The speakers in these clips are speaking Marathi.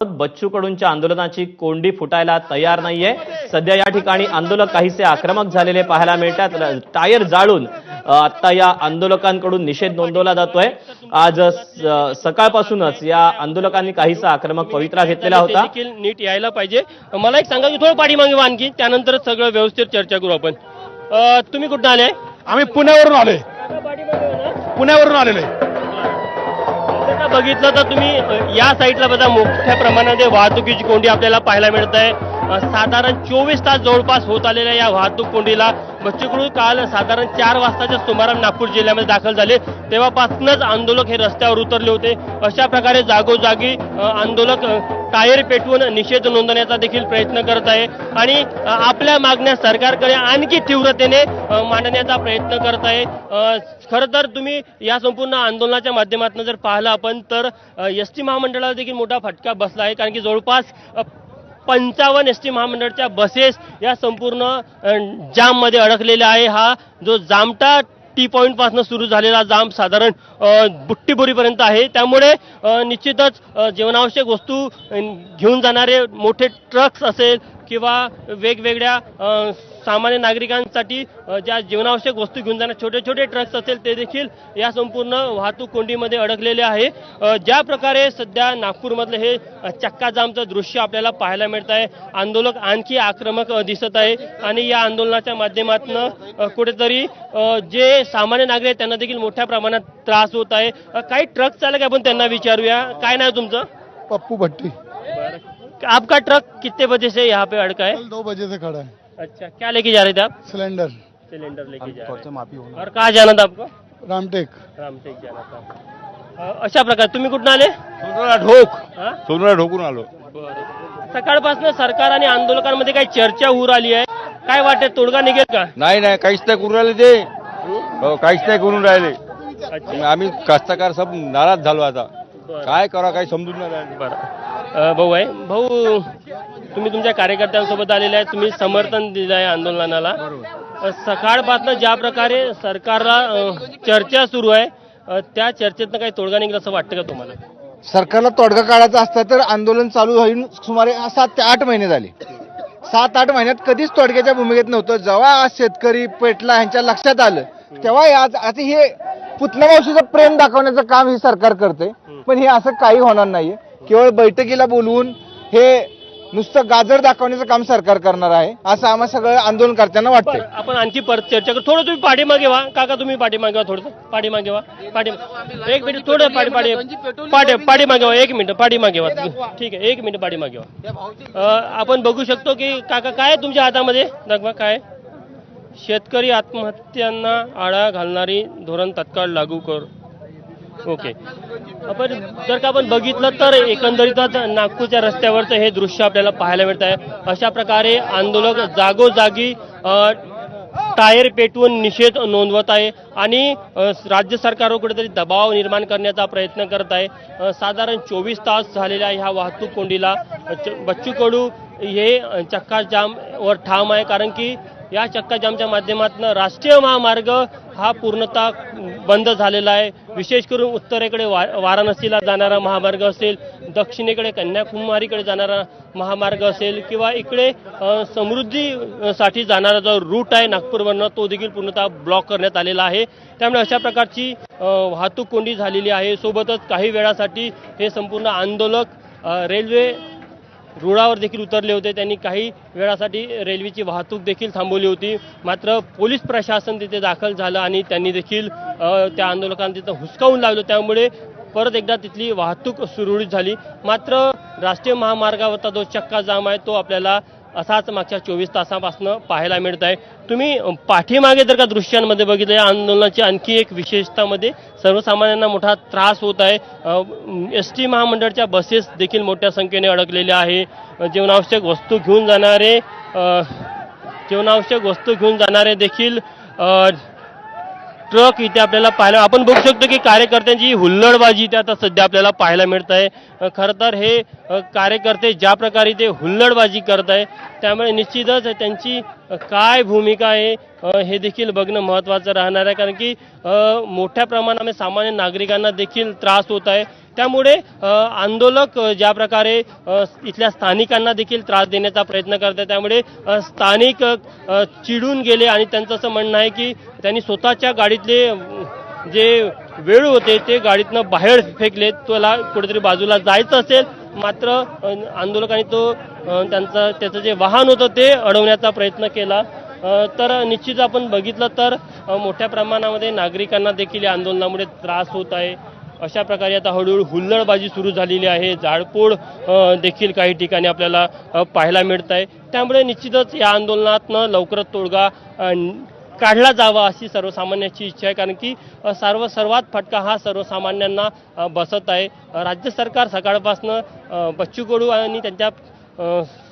बच्चू कडूंच्या आंदोलनाची कोंडी फुटायला तयार नाहीये। सध्या या ठिकाणी आंदोलक काहीसे आक्रमक झालेले पाहायला मिळतात। टायर जाळून आता या आंदोलकांकडून निषेध नोंदवला जातोय। आज सकाळपासूनच या आंदोलकांनी काहीसा आक्रमक पवित्रा घेतलेला होता। देखील नीट यायला पाहिजे। मला एक सांगा की थोडं पाठीमागे व्हा आणखी, त्यानंतर सगळं व्यवस्थित चर्चा करू आपण। तुम्ही कुठून आले? आम्ही पुण्यावरून आलोय। पुण्यावरून आलेलो आहे। बघितलं तर तुम्ही या साईडला बघा मोठ्या प्रमाणामध्ये वाहतुकीची कोंडी आपल्याला पाहायला मिळत आहे। साधारण 24 तास जवळपास होत आलेल्या या वाहतूक कोंडीला बच्चू कडू काल साधारण 4 वाजताच्या सुमारास नागपूर जिल्ह्यामध्ये दाखल झाले, तेव्हापासूनच आंदोलक हे रस्त्यावर उतरले होते। अशा प्रकारे जागोजागी आंदोलक टायर पेटवून निषेध नोंदवण्याचा देखील प्रयत्न करत आहे आणि आपल्या मागण्या सरकारकडे आणखी तीव्रतेने मांडण्याचा प्रयत्न करत आहे। खरं तर तुम्ही या संपूर्ण आंदोलनाच्या माध्यमातून जर पाहिलं आपण तर एसटी महामंडळाला देखील मोठा फटका बसला आहे, कारण की जवळपास 55 एसटी महामंडळाच्या बसेस या संपूर्ण जाममध्ये अडकलेल्या आहे। हा जो जामटा टी पॉइंट पासून सुरू झालेला जाम साधारण बुट्टीबोरीपर्यंत आहे। त्यामुळे निश्चितच जीवनावश्यक वस्तू घेऊन जाणारे मोठे ट्रक्स असेल किंवा वेगवेगळ्या सामान्य नागरिकांसाठी ज्या जीवनावश्यक वस्तू घेऊन जाणारे छोटे छोटे ट्रक्स असेल ते देखील या संपूर्ण वाहतूक कोंडीमध्ये अडकलेले आहे। ज्या प्रकारे सध्या नागपूरमधलं हे चक्का जामचं दृश्य आपल्याला पाहायला मिळत आहे, आंदोलक आणखी आक्रमक दिसत आहे आणि या आंदोलनाच्या माध्यमातून कुठेतरी जे सामान्य नागरिक आहेत त्यांना देखील मोठ्या प्रमाणात त्रास होत आहे। काही ट्रक चालक आपण त्यांना विचारूया। काय नाव तुमचं? पप्पू भट्टी। आपका ट्रक कितने बजे से यहाँ पे अड़का है? 2 बजे से खड़ा है। अच्छा, क्या लेके जा रहे थे आप? सिलेंडर सिलेंडर लेके जा रहे हैं। और कहाँ जाना था आपको? रामटेक। रामटेक जाना था। अशा प्रकारे तुम्ही कुठून आले? सोनरा ढोकून आलो। सकाळपासून सरकार आणि आंदोलकांमध्ये काही चर्चा होऊ राहिली आहे, काय वाटते तोडगा निघेल का? नाही नाही, काहीच नाही करून राहिले ते। हो, काहीच नाही करून राहिले। आम्ही कास्तकार सब नाराज झालो आता। काय करा काही समजून नाही राहिले। बरं, भाऊ आहे भाऊ, तुम्ही तुमच्या कार्यकर्त्यांसोबत आलेले आहे, तुम्ही समर्थन दिलं आहे आंदोलनाला। सकाळपासून ज्या प्रकारे सरकारला चर्चा सुरू आहे त्या चर्चेतनं काही तोडगा निघेल असं वाटतं का तुम्हाला? सरकारला तोडगा काढायचा असता तर आंदोलन चालू होऊन सुमारे 7 ते 8 महिने झाले। 7-8 महिन्यात कधीच तोडग्याच्या भूमिकेत नव्हतं। जेव्हा आज शेतकरी पेटला ह्यांच्या लक्षात आलं तेव्हा आज हे पुतण्या मावशीचं प्रेम दाखवण्याचं काम हे सरकार करते, पण हे असं काही होणार नाहीये। केवळ बैठकीला बोलवून हे नुसतं गाजर दाखवण्याचं काम सरकार करणार आहे असं आम्हा सगळं आंदोलनकर्त्यांना वाटतंय। आपण आणखी परत चर्चा करू। थोडं तुम्ही पाठीमागे व्हा काका, तुम्ही पाठीमागे व्हा, थोडं पाठीमागे व्हा। एक मिनिट, थोडं पाठीमागे व्हा, 1 मिनिट पाठीमागे व्हा। ठीक आहे, 1 मिनिट पाठीमागे व्हा। आपण बघू शकतो की काका काय आहे तुमच्या हातामध्ये? दाखवा काय? शेतकरी आत्महत्यांना आळा घालणारी धोरण तत्काळ लागू कर। ओके, आपण बघितलं तर एकंदरीतच नागपूरच्या रस्त्यावरचं हे दृश्य आपल्याला पाहायला मिळत आहे। अशा प्रकारे आंदोलक जागोजागी टायर पेटवून निषेध नोंदवत आहे आणि राज्य सरकारवर कुठेतरी दबाव निर्माण करण्याचा प्रयत्न करत आहे। साधारण 24 तास झालेल्या ह्या वाहतूक कोंडीला बच्चू कडू हे चक्का जामवर ठाम आहे, कारण की या चक्का जामच्या माध्यमातून राष्ट्रीय महामार्ग हा पूर्णतः बंद झालेला आहे। विशेष करून उत्तरेकडे वाराणसीला जाणारा महामार्ग असेल, दक्षिणेकडे कन्याकुमारीकडे जाणारा महामार्ग असेल किंवा इकडे समृद्धीसाठी जाणारा जो रूट आहे नागपूरवरनं तो देखील पूर्णतः ब्लॉक करण्यात आलेला आहे। त्यामुळे अशा प्रकारची वाहतूक कोंडी झालेली आहे। सोबतच काही वेळासाठी हे संपूर्ण आंदोलक रेल्वे रुळावर देखील उतरले होते। त्यांनी काही वेळासाठी रेल्वेची वाहतूक देखील थांबवली होती, मात्र पोलीस प्रशासन तिथे दाखल झालं आणि त्यांनी देखील त्या आंदोलकांना तिथं हुसकावून लावलं। त्यामुळे परत एकदा तिथली वाहतूक सुरळीत झाली। मात्र राष्ट्रीय महामार्गावरचा जो चक्का जाम आहे तो आपल्याला असाच मागच्या 24 तासापासून पाहायला मिळत आहे। तुम्ही पाठीमागे जर का दृश्यांमध्ये बघितलं, या आंदोलनाची आणखी एक विशेषतामध्ये सर्वसामान्यांना मोठा त्रास होत आहे। एसटी महामंडळाच्या बसेस देखील मोठ्या संख्येने अडकलेल्या आहे। जीवनावश्यक वस्तू घेऊन जाणारे देखील ट्रक इथे आपल्याला पाहायला, आपण बघू शकतो की कार्यकर्त्यांची हुल्लडबाजी इथे आता सध्या आपल्याला पाहायला मिळत आहे। खरं तर हे कार्यकर्ते ज्या प्रकारे ते हुल्लडबाजी करत आहे त्यामुळे निश्चितच त्यांची काय भूमिका आहे हे देखील बघणं महत्त्वाचं राहणार आहे, कारण की मोठ्या प्रमाणामध्ये सामान्य नागरिकांना देखील त्रास होत आहे। त्यामुळे आंदोलक ज्या प्रकारे इथल्या स्थानिकांना देखील त्रास देण्याचा प्रयत्न करतात, त्यामुळे स्थानिक चिडून गेले आणि त्यांचं असं म्हणणं आहे की त्यांनी स्वतःच्या गाडीतले जे वेळ होते ते गाडीतनं बाहेर फेकले. त्याला कुठेतरी बाजूला जायचं असेल, मात्र आंदोलकांनी त्याचं जे वाहन होतं ते अडवण्याचा प्रयत्न केला. तर निश्चित आपण बघितलं तर मोठ्या प्रमाणामध्ये नागरिकांना देखील या आंदोलनामुळे त्रास होत आहे. अशा प्रकारे आता हळूहळू हुल्लडबाजी सुरू झालेली आहे. जाळपोळ देखील काही ठिकाणी आपल्याला पाहायला मिळत आहे. त्यामुळे निश्चितच या आंदोलनातनं लवकरच तोडगा काढला जावा अशी सर्वसामान्यांची इच्छा आहे, कारण की सर्वात फटका हा सर्वसामान्यांना बसत आहे. राज्य सरकार सकाळपासनं बच्चू कडू आणि त्यांच्या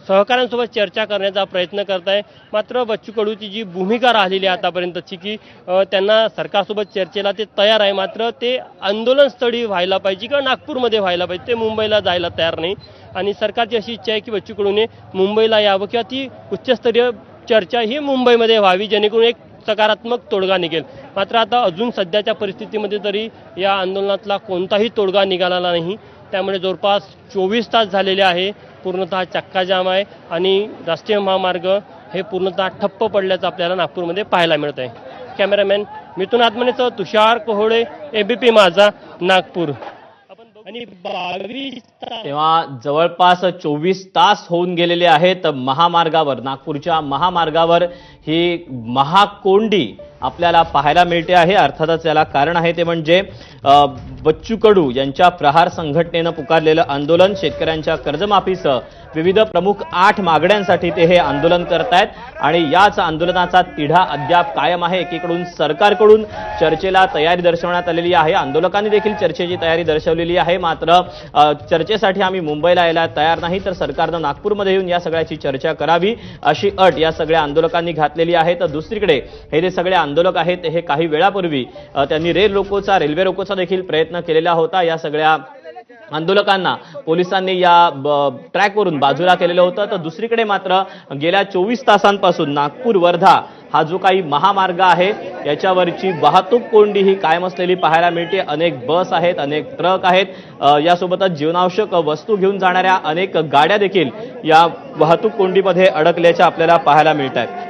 सहकाऱ्यांसोबत चर्चा करण्याचा प्रयत्न करत आहे. मात्र बच्चू कडूची जी भूमिका राहिलेली आहे आतापर्यंतची की त्यांना सरकारसोबत चर्चेला ते तयार आहे, मात्र ते आंदोलनस्थळी व्हायला पाहिजे किंवा नागपूरमध्ये व्हायला पाहिजे, ते मुंबईला जायला तयार नाही. आणि सरकारची अशी इच्छा आहे की बच्चू कडूने मुंबईला यावं किंवा ती उच्चस्तरीय चर्चा ही मुंबईमध्ये व्हावी, जेणेकरून एक सकारात्मक तोडगा निघेल. मात्र आता अजून सध्याच्या परिस्थितीमध्ये तरी या आंदोलनातला कोणताही तोडगा निघाला नाही. त्यामुळे जवळपास 24 तास झालेले आहे. पूर्णतः चक्काजाम आहे आणि राष्ट्रीय महामार्ग हे पूर्णतः ठप्प पडल्याचं आपल्याला नागपूरमध्ये पाहायला मिळत आहे. कॅमेरामॅन मिथुन आत्मनेसह तुषार कोहोळे, एबीपी माझा, नागपूर. आणि 22 तेव्हा जवळपास 24 तास होऊन गेलेले आहेत महामार्गावर, नागपूरच्या महामार्गावर ही महाकोंडी आपल्याला पाहायला मिळते आहे. अर्थातच याला कारण आहे ते म्हणजे बच्चू कडू यांच्या प्रहार संघटनेनं पुकारलेलं आंदोलन. शेतकऱ्यांच्या कर्जमाफीसह विविध प्रमुख 8 मागण्यांसाठी ते हे आंदोलन करतायत आणि याच आंदोलनाचा तिढा अद्याप कायम आहे. एकीकडून सरकारकडून चर्चेला तयारी दर्शवण्यात आलेली आहे, आंदोलकांनी देखील चर्चेची तयारी दर्शवलेली आहे. मात्र चर्चेसाठी आम्ही मुंबईला यायला तयार नाही, तर सरकारनं नागपूरमध्ये येऊन या सगळ्याची चर्चा करावी अशी अट या सगळ्या आंदोलकांनी घातलेली आहे. तर दुसरीकडे हे जे सगळे आंदोलक आहेत हे काही वेळापूर्वी त्यांनी रेल्वे रोकोचा देखील प्रयत्न केलेला होता. या सगळ्या आंदोलकांना पोलिसांनी या ट्रॅकवरून बाजूला केलेलं होतं. तर दुसरीकडे मात्र गेल्या 24 तासांपासून नागपूर वर्धा हा जो काही महामार्ग आहे याच्यावरची वाहतूक कोंडी ही कायम असलेली पाहायला मिळते. अनेक बस आहेत, अनेक ट्रक आहेत, यासोबतच जीवनावश्यक वस्तू घेऊन जाणाऱ्या अनेक गाड्या देखील या वाहतूक कोंडीमध्ये अडकल्याच्या आपल्याला पाहायला मिळत आहेत.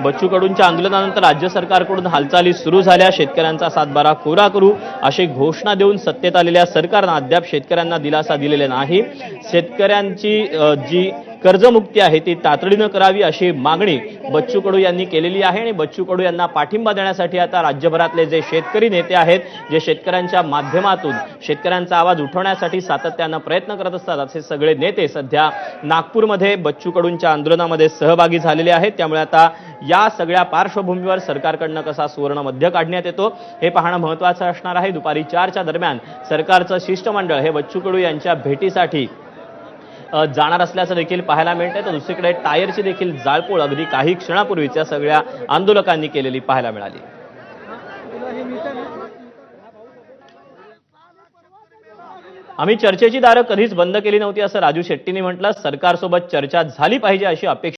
बच्चू कडूंच्या आंदोलनानंतर राज्य सरकारकडून हालचाली सुरू झाल्या. शेतकऱ्यांचा सातबारा कोरा करू अशी घोषणा देऊन सत्तेत आलेल्या सरकारनं अद्याप शेतकऱ्यांना दिलासा दिलेला नाही. शेतकऱ्यांची जी कर्जमुक्ती आहे ती तातडीनं करावी अशी मागणी बच्चू कडू यांनी केलेली आहे. आणि बच्चू कडू यांना पाठिंबा देण्यासाठी आता राज्यभरातले जे शेतकरी नेते आहेत, जे शेतकऱ्यांच्या माध्यमातून शेतकऱ्यांचा आवाज उठवण्यासाठी सातत्यानं प्रयत्न करत असतात, असे सगळे नेते सध्या नागपूरमध्ये बच्चू कडूंच्या आंदोलनामध्ये सहभागी झालेले आहेत. त्यामुळे आता या सगळ्या पार्श्वभूमीवर सरकारकडनं कसा सुवर्ण मध्य काढण्यात येतो हे पाहणं महत्त्वाचं असणार आहे. दुपारी 4च्या दरम्यान सरकारचं शिष्टमंडळ हे बच्चू कडू यांच्या भेटीसाठी जाणार असल्याचं देखील पाहायला मिळतंय. तर दुसरीकडे टायरची देखील जाळपोळ अगदी काही क्षणापूर्वीच या सगळ्या आंदोलकांनी केलेली पाहायला मिळाली. आम्ही चर्चेची दारं कधीच बंद केली नव्हती असं राजू शेट्टींनी म्हटलं. सरकारसोबत चर्चा झाली पाहिजे अशी अपेक्षा